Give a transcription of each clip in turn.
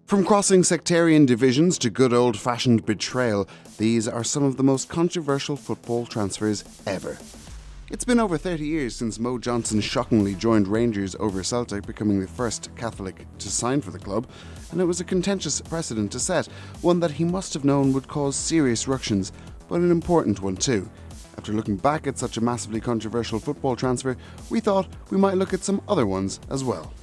From crossing sectarian divisions to good old-fashioned betrayal, these are some of the most controversial football transfers ever. It's been over 30 years since Mo Johnston shockingly joined Rangers over Celtic, becoming the first Catholic to sign for the club, and it was a contentious precedent to set, one that he must have known would cause serious ructions, but an important one too. After looking back at such a massively controversial football transfer, we thought we might look at some other ones as well.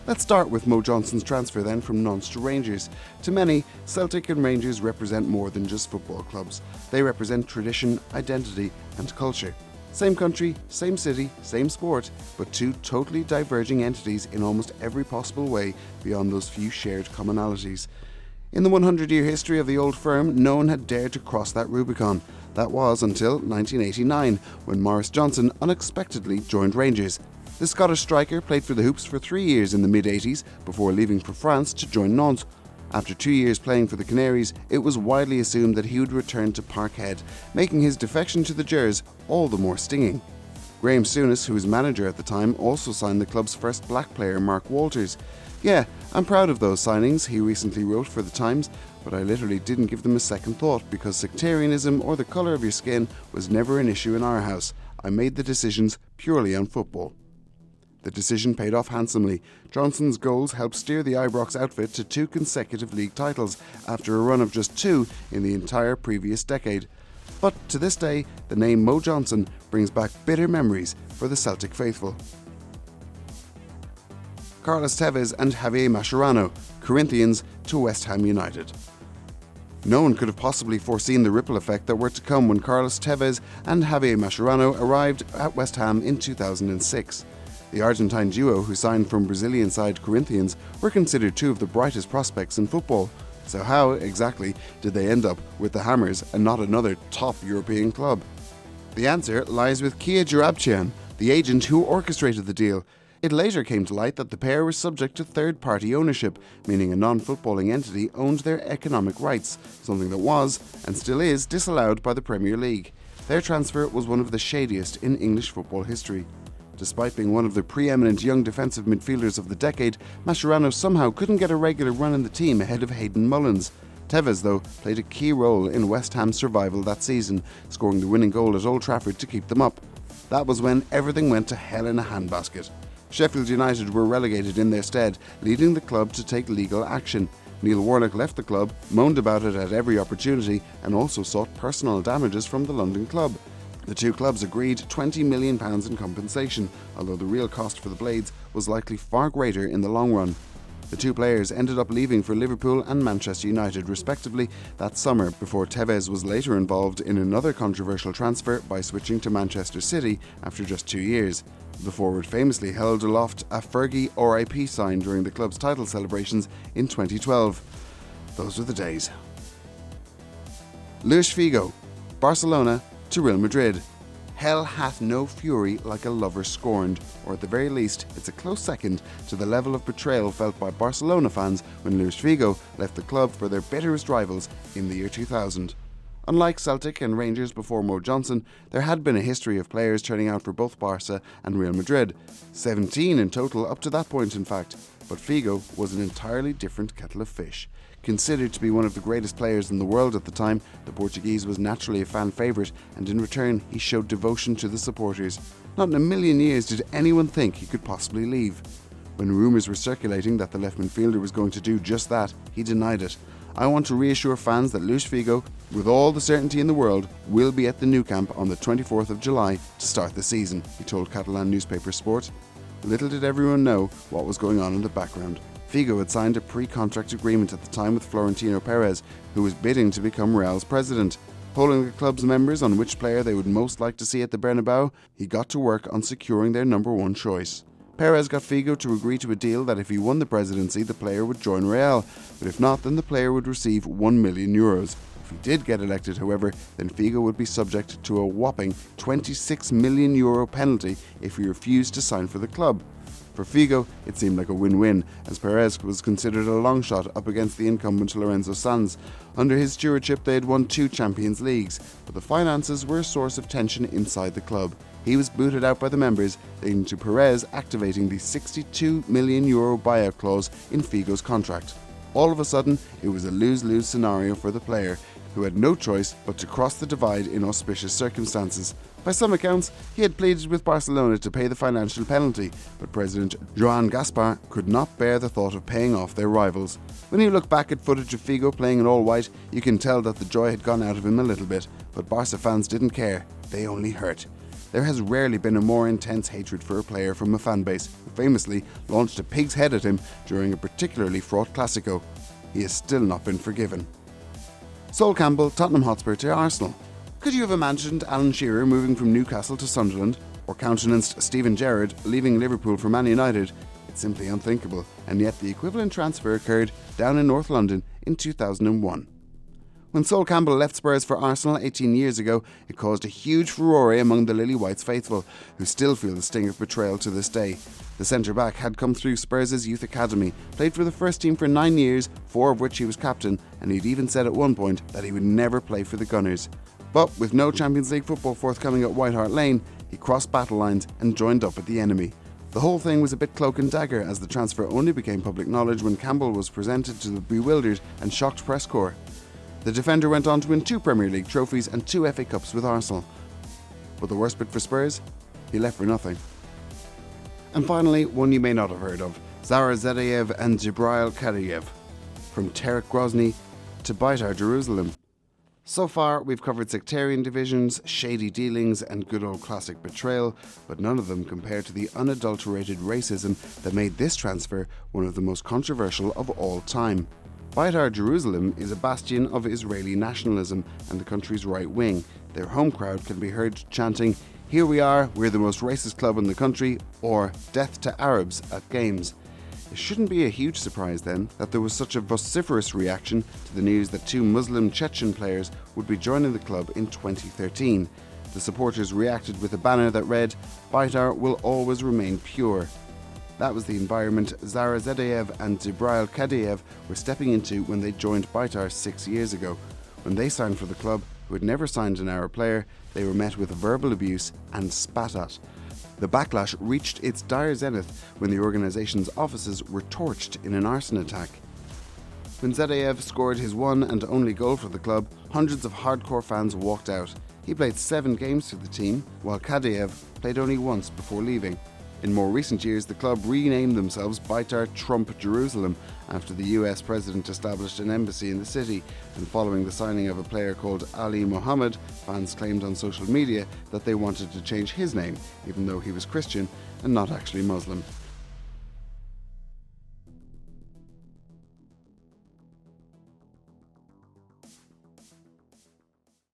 Let's start with Mo Johnston's transfer then from Nantes to Rangers. To many, Celtic and Rangers represent more than just football clubs. They represent tradition, identity and culture. Same country, same city, same sport, but two totally diverging entities in almost every possible way beyond those few shared commonalities. In the 100-year history of the old firm, no one had dared to cross that Rubicon. That was until 1989, when Mo Johnston unexpectedly joined Rangers. The Scottish striker played for the Hoops for 3 years in the mid-80s before leaving for France to join Nantes. After 2 years playing for the Canaries, it was widely assumed that he would return to Parkhead, making his defection to the Gers all the more stinging. Graham Souness, who was manager at the time, also signed the club's first black player, Mark Walters. "Yeah, I'm proud of those signings," he recently wrote for the Times, "but I literally didn't give them a second thought because sectarianism or the colour of your skin was never an issue in our house. I made the decisions purely on football." The decision paid off handsomely. Johnston's goals helped steer the Ibrox outfit to 2 consecutive league titles after a run of just 2 in the entire previous decade. But to this day, the name Mo Johnston brings back bitter memories for the Celtic faithful. Carlos Tevez and Javier Mascherano, Corinthians to West Ham United. No one could have possibly foreseen the ripple effect that were to come when Carlos Tevez and Javier Mascherano arrived at West Ham in 2006. The Argentine duo, who signed from Brazilian side Corinthians, were considered 2 of the brightest prospects in football. So how, exactly, did they end up with the Hammers and not another top European club? The answer lies with Kia Joorabchian, the agent who orchestrated the deal. It later came to light that the pair were subject to third-party ownership, meaning a non-footballing entity owned their economic rights, something that was, and still is, disallowed by the Premier League. Their transfer was one of the shadiest in English football history. Despite being one of the preeminent young defensive midfielders of the decade, Mascherano somehow couldn't get a regular run in the team ahead of Hayden Mullins. Tevez, though, played a key role in West Ham's survival that season, scoring the winning goal at Old Trafford to keep them up. That was when everything went to hell in a handbasket. Sheffield United were relegated in their stead, leading the club to take legal action. Neil Warnock left the club, moaned about it at every opportunity, and also sought personal damages from the London club. The 2 clubs agreed £20 million in compensation, although the real cost for the Blades was likely far greater in the long run. The 2 players ended up leaving for Liverpool and Manchester United respectively that summer, before Tevez was later involved in another controversial transfer by switching to Manchester City after just 2 years. The forward famously held aloft a Fergie RIP sign during the club's title celebrations in 2012. Those were the days. Luis Figo, Barcelona to Real Madrid. Hell hath no fury like a lover scorned, or at the very least, it's a close second to the level of betrayal felt by Barcelona fans when Luis Figo left the club for their bitterest rivals in the year 2000. Unlike Celtic and Rangers before Mo Johnston, there had been a history of players turning out for both Barca and Real Madrid. 17 in total up to that point, in fact. But Figo was an entirely different kettle of fish. Considered to be one of the greatest players in the world at the time, the Portuguese was naturally a fan favourite, and in return he showed devotion to the supporters. Not in a million years did anyone think he could possibly leave. When rumours were circulating that the left midfielder was going to do just that, he denied it. "I want to reassure fans that Luis Figo, with all the certainty in the world, will be at the Nou Camp on the 24th of July to start the season," he told Catalan newspaper Sport. Little did everyone know what was going on in the background. Figo had signed a pre-contract agreement at the time with Florentino Perez, who was bidding to become Real's president. Polling the club's members on which player they would most like to see at the Bernabeu, he got to work on securing their number 1 choice. Perez got Figo to agree to a deal that if he won the presidency, the player would join Real, but if not, then the player would receive €1 million. If he did get elected, however, then Figo would be subject to a whopping €26 million penalty if he refused to sign for the club. For Figo, it seemed like a win-win, as Perez was considered a long shot up against the incumbent Lorenzo Sanz. Under his stewardship, they had won 2 Champions Leagues, but the finances were a source of tension inside the club. He was booted out by the members, leading to Perez activating the €62 million buyout clause in Figo's contract. All of a sudden, it was a lose-lose scenario for the player, who had no choice but to cross the divide in auspicious circumstances. By some accounts, he had pleaded with Barcelona to pay the financial penalty, but President Joan Gaspar could not bear the thought of paying off their rivals. When you look back at footage of Figo playing in all white, you can tell that the joy had gone out of him a little bit, but Barca fans didn't care, they only hurt. There has rarely been a more intense hatred for a player from a fanbase who famously launched a pig's head at him during a particularly fraught Clásico. He has still not been forgiven. Sol Campbell, Tottenham Hotspur to Arsenal. Could you have imagined Alan Shearer moving from Newcastle to Sunderland, or countenanced Steven Gerrard leaving Liverpool for Man United? It's simply unthinkable, and yet the equivalent transfer occurred down in North London in 2001. When Sol Campbell left Spurs for Arsenal 18 years ago, it caused a huge furore among the Lily Whites faithful, who still feel the sting of betrayal to this day. The centre-back had come through Spurs' youth academy, played for the first team for 9 years, 4 of which he was captain, and he'd even said at one point that he would never play for the Gunners. But with no Champions League football forthcoming at White Hart Lane, he crossed battle lines and joined up with the enemy. The whole thing was a bit cloak and dagger, as the transfer only became public knowledge when Campbell was presented to the bewildered and shocked press corps. The defender went on to win 2 Premier League trophies and 2 FA Cups with Arsenal. But the worst bit for Spurs? He left for nothing. And finally, one you may not have heard of, Zara Zedayev and Jibril Kadyriev. From Terek Grozny to Baitar Jerusalem. So far, we've covered sectarian divisions, shady dealings, and good old classic betrayal, but none of them compare to the unadulterated racism that made this transfer one of the most controversial of all time. Baitar Jerusalem is a bastion of Israeli nationalism and the country's right wing. Their home crowd can be heard chanting, "Here we are, we're the most racist club in the country," or "Death to Arabs" at games. It shouldn't be a huge surprise then that there was such a vociferous reaction to the news that 2 Muslim Chechen players would be joining the club in 2013. The supporters reacted with a banner that read, "Baitar will always remain pure." That was the environment Zara Zedayev and Jibril Kadyriev were stepping into when they joined Baitar 6 years ago. When they signed for the club, who had never signed an Arab player, they were met with verbal abuse and spat at. The backlash reached its dire zenith when the organisation's offices were torched in an arson attack. When Zedayev scored his one and only goal for the club, hundreds of hardcore fans walked out. He played 7 games for the team, while Kadyriev played only once before leaving. In more recent years, the club renamed themselves Baitar Trump Jerusalem after the US president established an embassy in the city, and following the signing of a player called Ali Mohammed, fans claimed on social media that they wanted to change his name, even though he was Christian and not actually Muslim.